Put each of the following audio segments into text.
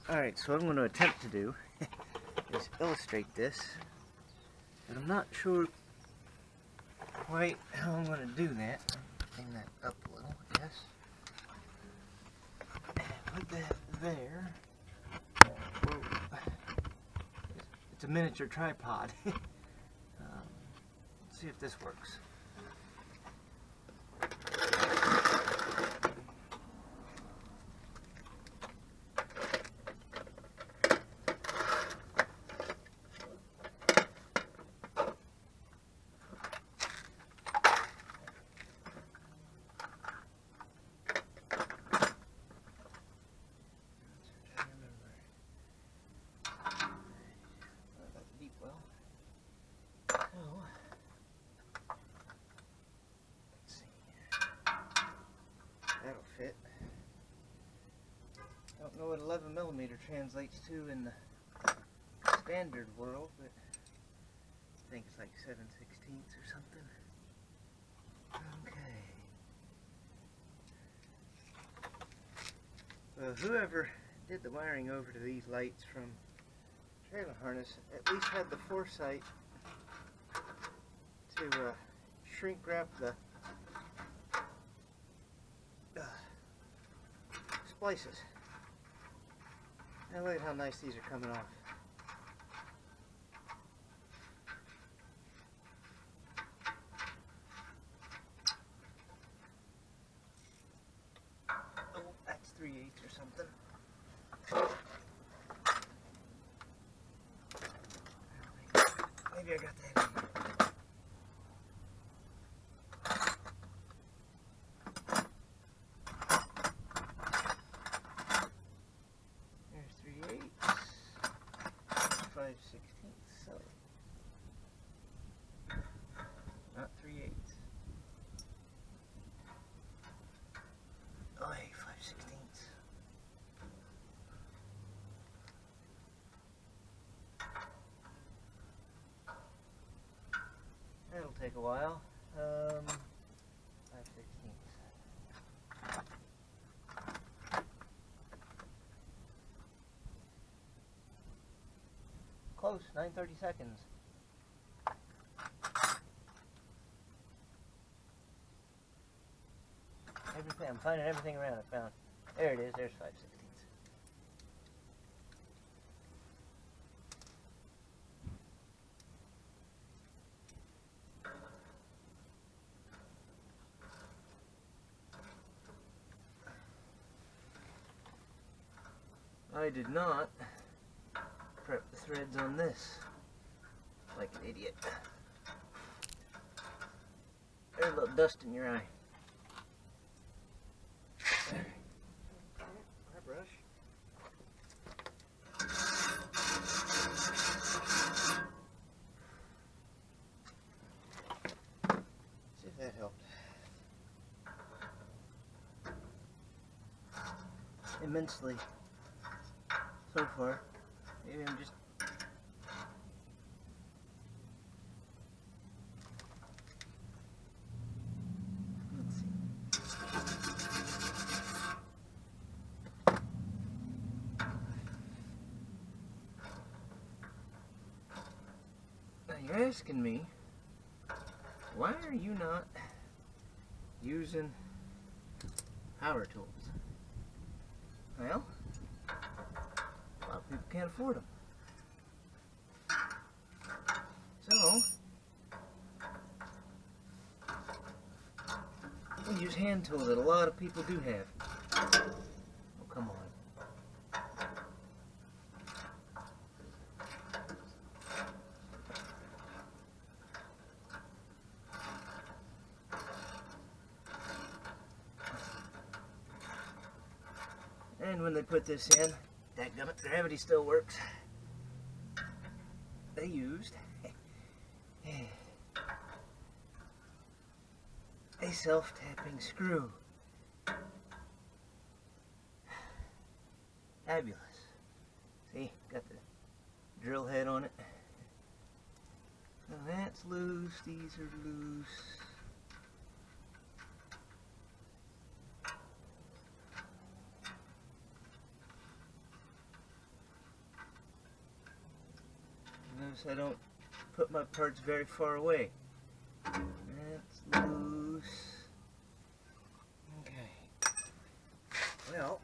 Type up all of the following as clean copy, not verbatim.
Alright, so what I'm going to attempt to do is illustrate this, but I'm not sure quite how I'm going to do that. Bring that up a little, I guess. Put that there. Whoa. It's a miniature tripod. Let's see if this works. That'll fit. I don't know what 11mm translates to in the standard world, but I think it's like 7/16 or something. Okay. Well, whoever did the wiring over to these lights from trailer harness at least had the foresight to shrink wrap the splices. And look at how nice these are coming off. Oh, that's 3/8 or something. Maybe I got that in. There's 3/8, 5/16, so not 3/8. Oh, hey, 5/16. That'll take a while. 5/16. Close, 9:30 seconds. Everything, I'm finding everything around. I found. There it is. There's 5/16. I did not prep the threads on this like an idiot. There's a little dust in your eye. There. My brush. See if that helped. Immensely. So far. Maybe I'm just... Let's see. Now you're asking me, why are you not using power tools? Well, a lot of people can't afford them. So, we use hand tools that a lot of people do have. Oh, come on. And when they put this in, dadgummit, gravity still works. They used a self-tapping screw. Fabulous. See, got the drill head on it. Now that's loose, these are loose. promise I don't put my parts very far away. That's loose. Okay. Well,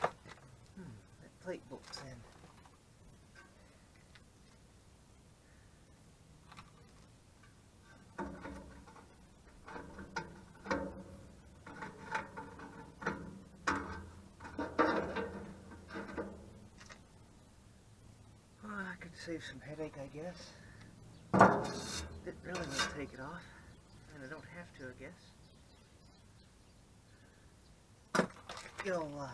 that plate bolts in. Save some headache, I guess. Didn't really want to take it off, and I don't have to, I guess. You'll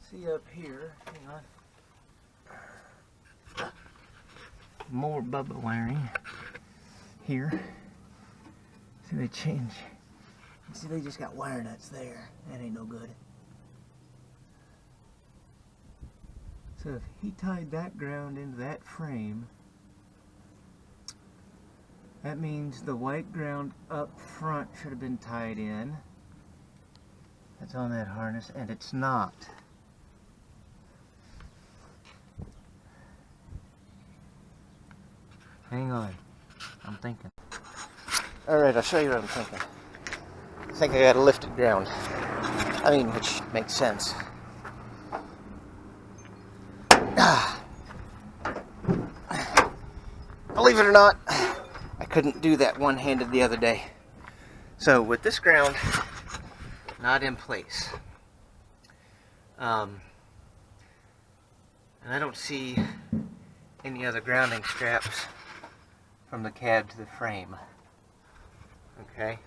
see up here, hang on, more Bubba wiring here. See, they change. See, they just got wire nuts there. That ain't no good. So if he tied that ground into that frame, that means the white ground up front should have been tied in. That's on that harness, and it's not. Hang on, I'm thinking. Alright, I'll show you what I'm thinking. I think I got a lifted ground. I mean, which makes sense. Believe it or not, I couldn't do that one-handed the other day. So with this ground not in place, and I don't see any other grounding straps from the cab to the frame, okay,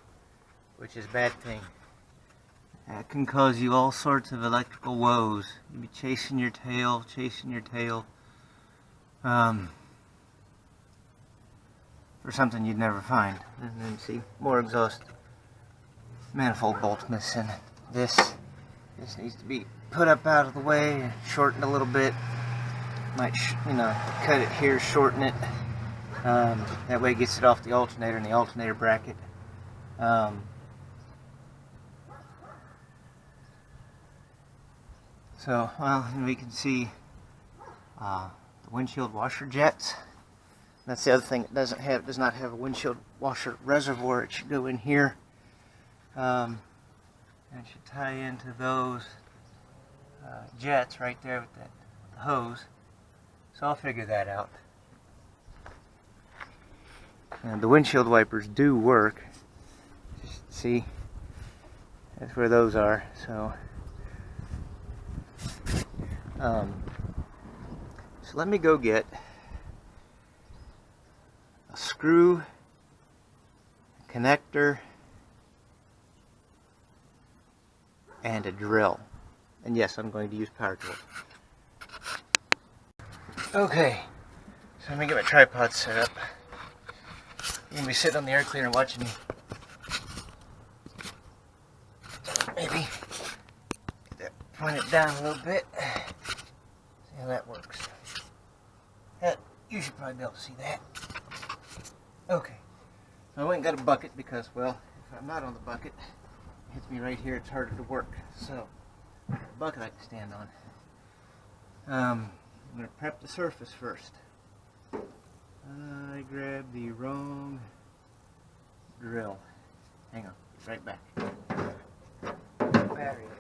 which is a bad thing. That can cause you all sorts of electrical woes. You'll be chasing your tail, for something you'd never find. And then see, more exhaust manifold bolts missing. This needs to be put up out of the way, shortened a little bit. Might, cut it here, shorten it. That way it gets it off the alternator and the alternator bracket. So, well, and we can see the windshield washer jets. That's the other thing it does not have a windshield washer reservoir. It should go in here. And it should tie into those jets right there with that hose. So I'll figure that out. And the windshield wipers do work. Just see, that's where those are. So, so let me go get a screw, a connector, and a drill. And yes, I'm going to use power tools. Okay, so let me get my tripod set up. You're going to be sitting on the air cleaner watching me. Maybe point it down a little bit. See how that works. You should probably be able to see that. Okay, so I went and got a bucket because, well, if I'm not on the bucket, it hits me right here, it's harder to work. So, a bucket I can stand on. I'm going to prep the surface first. I grabbed the wrong drill. Hang on, right back. Battery there.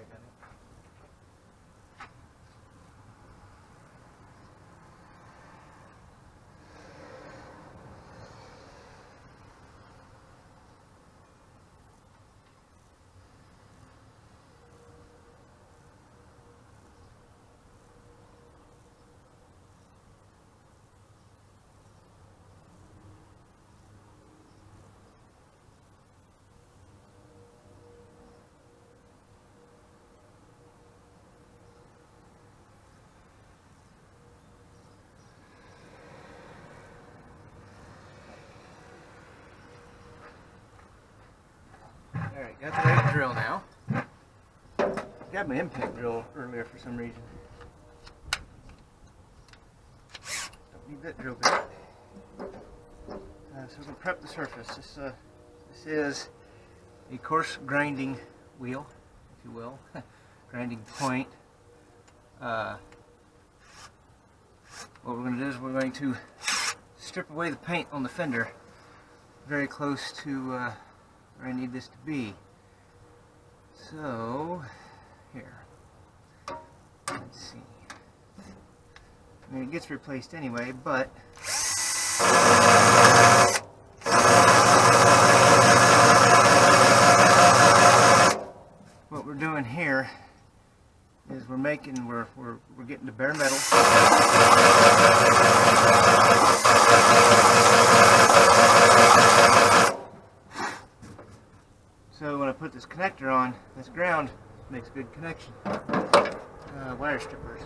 Alright, got the right drill now. Got my impact drill earlier for some reason. Don't need that drill bit. So we're going to prep the surface. This is a coarse grinding wheel, if you will. grinding point. What we're going to do is we're going to strip away the paint on the fender very close to where I need this to be. So, here. Let's see. I mean, it gets replaced anyway, but what we're doing here is we're getting to bare metal. So when I put this connector on, this ground makes a good connection. Wire strippers.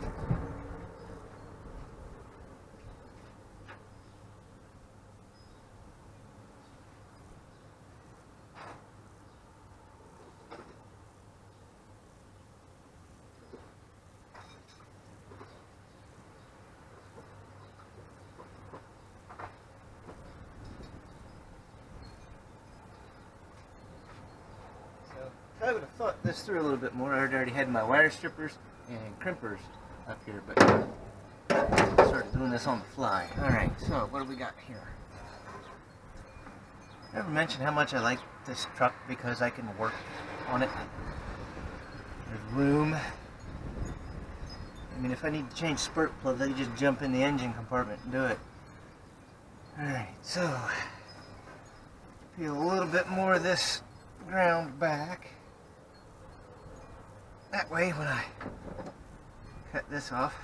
I would have thought this through a little bit more. I already had my wire strippers and crimpers up here, but I started doing this on the fly. Alright, so what do we got here? I ever mentioned how much I like this truck because I can work on it? There's room. I mean, if I need to change spark plugs, I can just jump in the engine compartment and do it. Alright, so peel a little bit more of this ground back. That way, when I cut this off,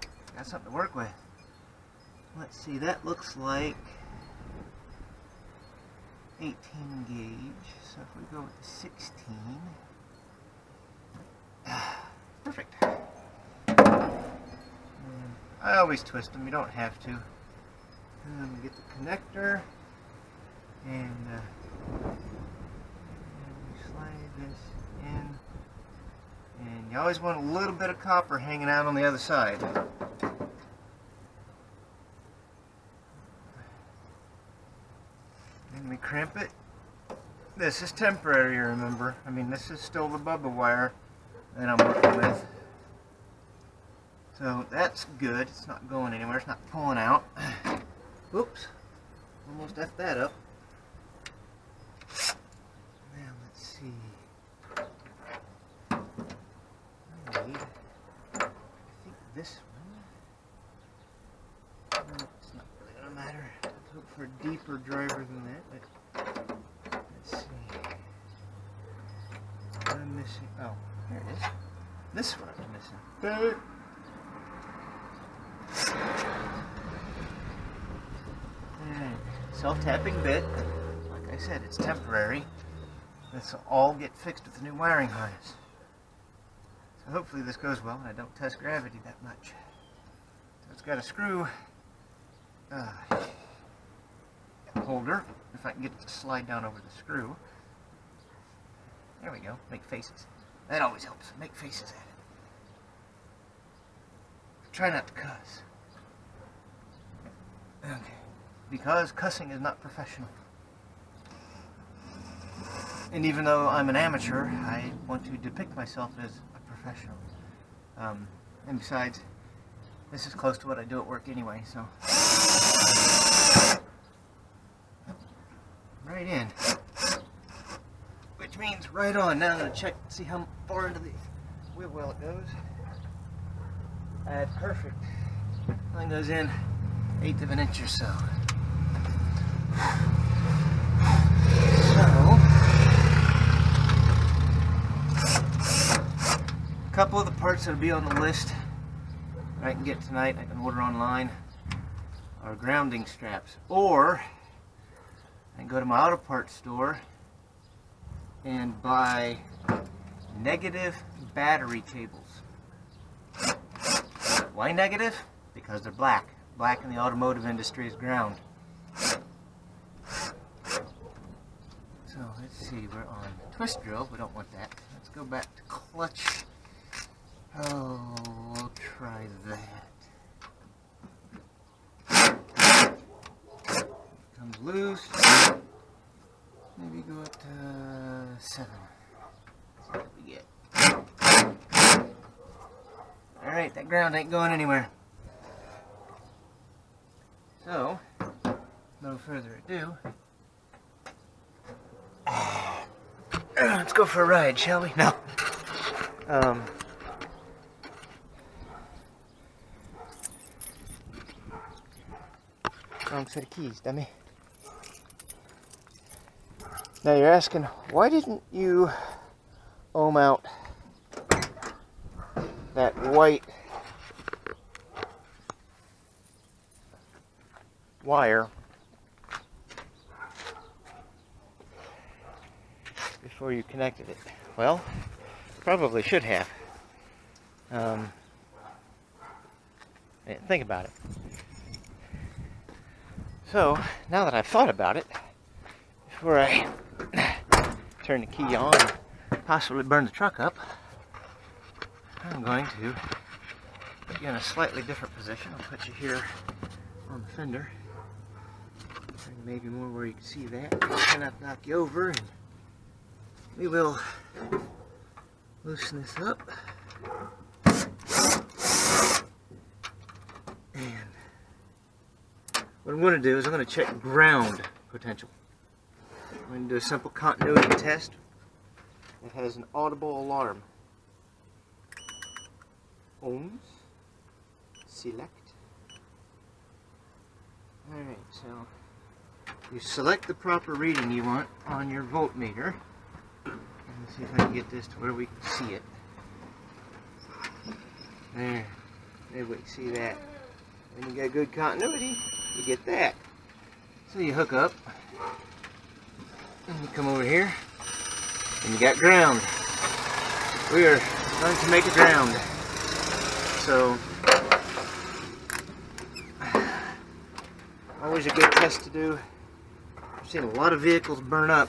I got something to work with. Let's see, that looks like 18 gauge. So if we go with the 16, perfect. I always twist them, you don't have to. And then we get the connector, and we slide this in. And you always want a little bit of copper hanging out on the other side. And we crimp it. This is temporary, remember. I mean, this is still the Bubba wire that I'm working with. So that's good. It's not going anywhere. It's not pulling out. Oops. Almost effed that up. Now let's see. I think this one. No, it's not really going to matter. Let's hope for a deeper driver than that. But let's see. I'm missing. Oh, here it is. This one I'm missing. Self-tapping bit. Like I said, it's temporary. This will all get fixed with the new wiring harness. So hopefully this goes well and I don't test gravity that much. So it's got a screw holder, if I can get it to slide down over the screw. There we go, make faces. That always helps, make faces at it. Try not to cuss. Okay, because cussing is not professional. And even though I'm an amateur, I want to depict myself as professional. And besides, this is close to what I do at work anyway, so. Right in. Which means right on. Now I'm going to check, see how far into the wheel well it goes. Perfect. Line goes in 1/8 of an inch or so. A couple of the parts that will be on the list that I can get tonight, I can order online, are grounding straps. Or I can go to my auto parts store and buy negative battery cables. Why negative? Because they're black. Black in the automotive industry is ground. So let's see, we're on twist drill. We don't want that. Let's go back to clutch. Oh, we'll try that. Comes loose. Maybe go up to 7. See what we get. Alright, that ground ain't going anywhere. So, no further ado, let's go for a ride, shall we? No. Wrong set of keys, dummy. Now you're asking, why didn't you ohm out that white wire before you connected it? Well, probably should have. I didn't think about it. So, now that I've thought about it, before I turn the key on and possibly burn the truck up, I'm going to put you in a slightly different position. I'll put you here on the fender. And maybe more where you can see that. Try not to knock you over, and we will loosen this up. And what I'm going to do is I'm going to check ground potential. I'm going to do a simple continuity test. It has an audible alarm. Ohms. Select. Alright, so you select the proper reading you want on your voltmeter. Let's see if I can get this to where we can see it. There. Maybe we can see that. When you got good continuity, you get that. So you hook up, and you come over here, and you got ground. We are going to make a ground. So, always a good test to do. I've seen a lot of vehicles burn up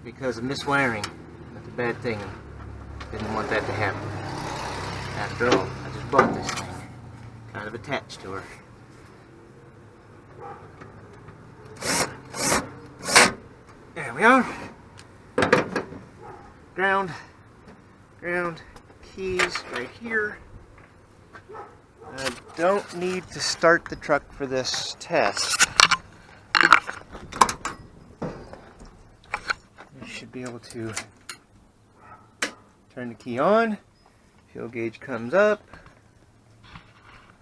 because of miswiring. That's a bad thing. Didn't want that to happen. After all, I just bought this thing. Kind of attached to her. There we are. Ground, keys right here. I don't need to start the truck for this test. You should be able to turn the key on. Fuel gauge comes up.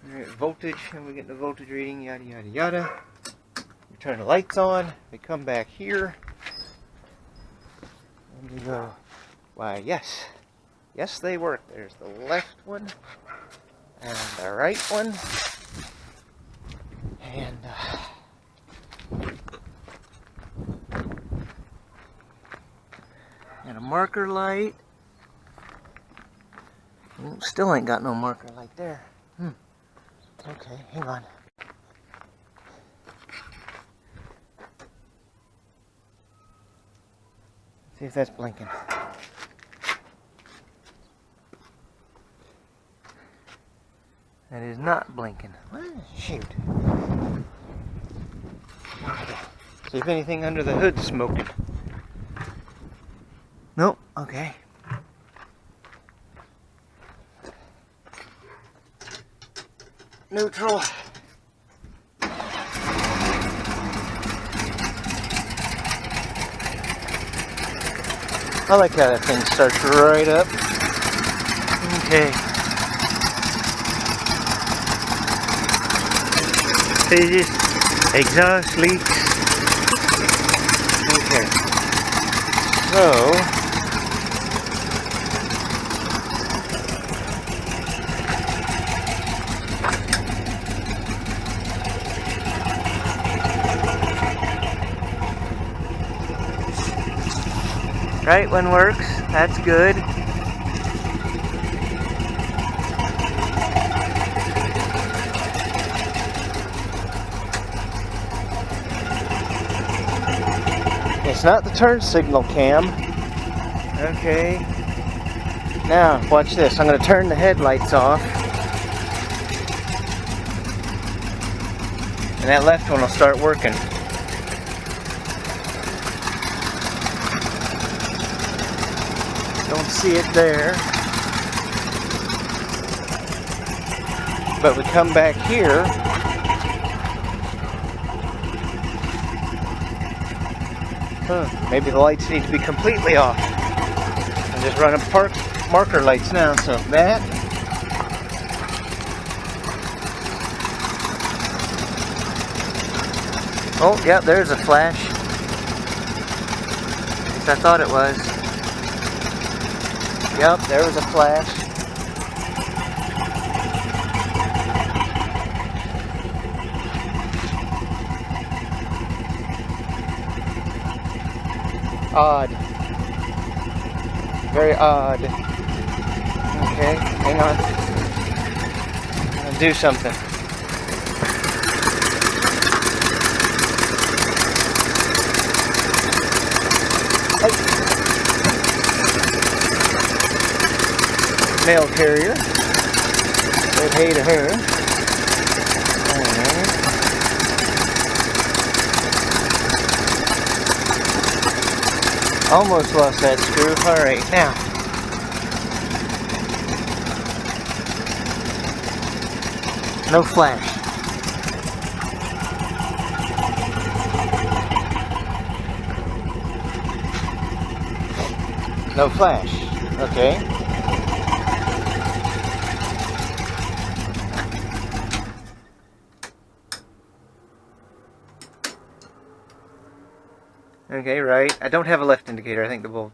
Alright, voltage, and we get the voltage reading, yada yada yada. We turn the lights on, we come back here, and we go, why yes, yes they work. There's the left one, and the right one, and a marker light. Still ain't got no marker light there. Okay, hang on. See if that's blinking. That is not blinking. What? Shoot. See if anything under the hood's smoking. Nope. Okay. Neutral. I like how that thing starts right up. Okay. Phases, exhaust leaks. Okay. So right one works, that's good. It's not the turn signal cam. Okay. Now, watch this. I'm going to turn the headlights off. And that left one will start working. Don't see it there. But we come back here. Maybe the lights need to be completely off. And just run a marker lights now. So that. Oh, yeah, there's a flash. At least I thought it was. Yep, there was a flash. Odd. Very odd. Okay, hang on. I'll do something. Mail carrier. Said hey to her. Almost lost that screw. Alright, now. No flash. No flash. Okay. Okay, right. I don't have a left indicator. I think the bulb.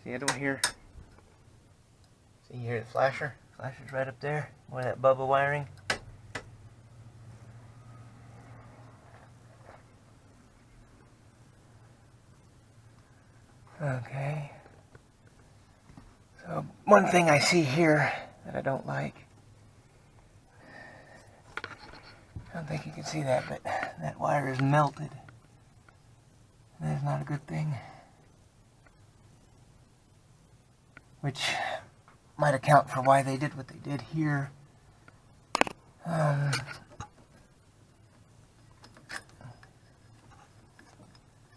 See, I don't hear. See, you hear the flasher? Flasher's right up there. Where that bubble wiring. Okay. So, one thing I see here that I don't like. I don't think you can see that, but that wire is melted. That is not a good thing. Which might account for why they did what they did here.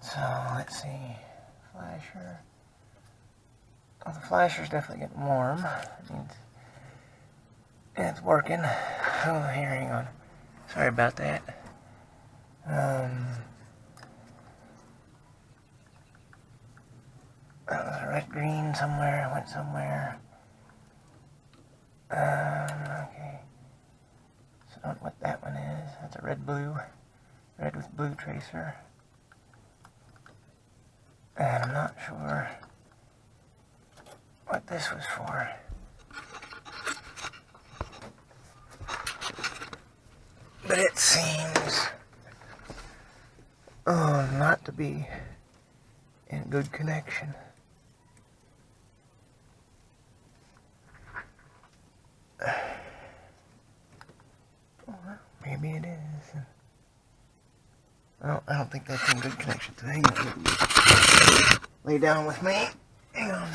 So, let's see. Flasher. Oh, the flasher's definitely getting warm. It means it's working. Oh, here, hang on. Sorry about that. That was a red green somewhere. Went somewhere. Okay. So I don't know what that one is. That's a red blue. Red with blue tracer. And I'm not sure what this was for. But it seems not to be in good connection. Maybe it is. Well, I don't think that's in good connection. So hang on. Lay down with me. Hang on.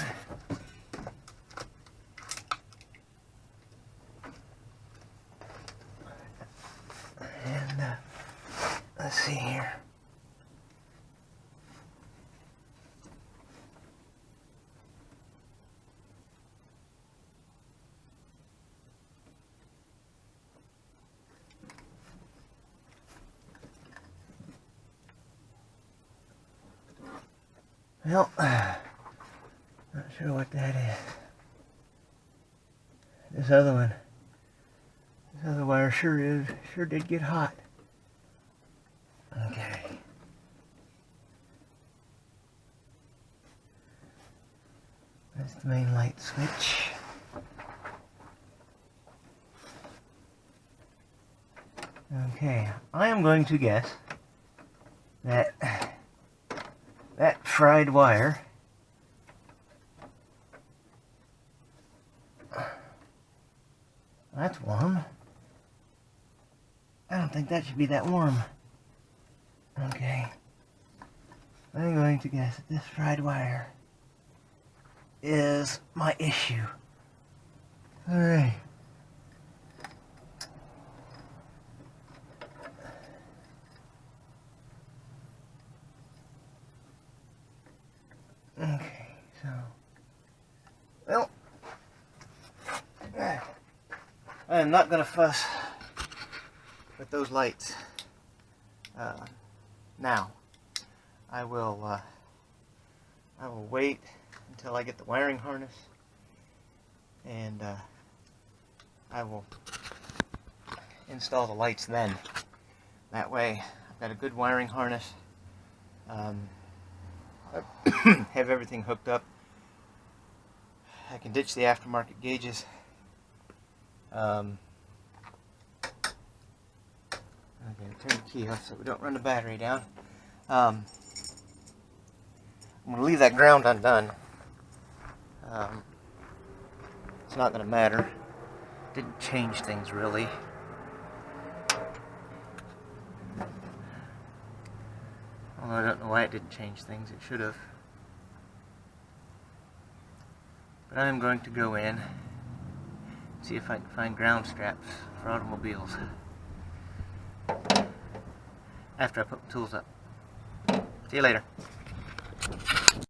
And let's see here. Well, not sure what that is. This other one. This other wire sure did get hot. Okay. That's the main light switch. Okay, I am going to guess that that fried wire that's warm. I don't think that should be that warm. Okay. I'm going to guess that this fried wire is my issue. Alright. Okay, so well I am not going to fuss with those lights now. I will wait until I get the wiring harness, and I will install the lights then. That way I've got a good wiring harness, have everything hooked up. I can ditch the aftermarket gauges. Okay, turn the key off so we don't run the battery down. I'm going to leave that ground undone. It's not going to matter. Didn't change things really. Although I don't know why it didn't change things. It should have. But I'm going to go in, see if I can find ground straps for automobiles after I put the tools up. See you later.